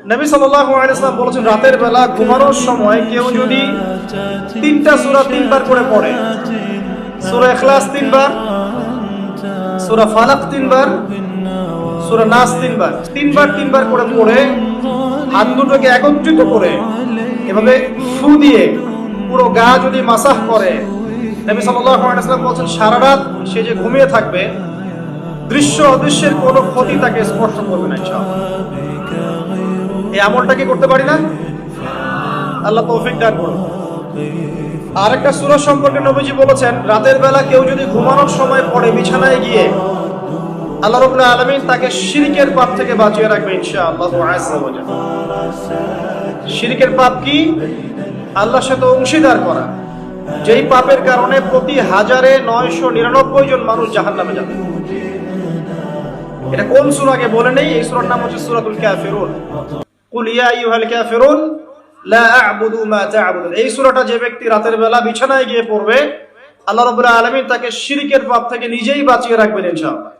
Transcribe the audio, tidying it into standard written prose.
নবী সাল্লাল্লাহু আলাইহি ওয়াসাল্লাম বলেছেন, রাতের বেলা ঘুমানোর সময় কেউ যদি 3টা সূরা 3বার করে পড়ে, সূরা ইখলাস 3বার, সূরা ফালাক 3বার, সূরা নাস 3বার করে পড়ে হাত দুটোকে একত্রিত করে এভাবে ফু দিয়ে পুরো গা যদি মাসাহ করে, নবী সাল্লাল্লাহু আলাইহি ওয়াসাল্লাম বলেছেন সারা রাত সে যে ঘুমিয়ে থাকবে, দৃশ্য অদৃশ্যের কোনো ক্ষতি তাকে স্পর্শ করবে না ইনশাআল্লাহ। এই আমলটা কি করতে পারি না? আল্লাহ তৌফিক দান করুন। আরেকটা সূরা সম্পর্কে নবীজি বলেছেন, রাতের বেলা কেউ যদি ঘুমানোর সময় পড়ে বিছানায় গিয়ে, আল্লাহ রাব্বুল আলামিন তাকে শিরকের পাপ থেকে বাঁচিয়ে রাখবে ইনশাআল্লাহ আযজা ওয়া জাল্লা। শিরকের পাপ কি? আল্লাহর সাথে অংশীদার করা, যেই পাপের কারণে প্রতি 1099 জন মানুষ জাহান্নামে যাবে। এটা কোন সূরা আগে বলে নেই, এই সূরার নাম হচ্ছে সূরাতুল কাফিরুন। কুল ইয়া আইয়ুহাল কাফিরুন লা আ'বুদু মা তা'বুদুন। এই সূরাটা যে ব্যক্তি রাতের বেলা বিছানায় গিয়ে পড়বে, আল্লাহ রাব্বুল আলামিন তাকে শিরকের পাপ থেকে নিজেই বাঁচিয়ে রাখবেন ইনশাআল্লাহ।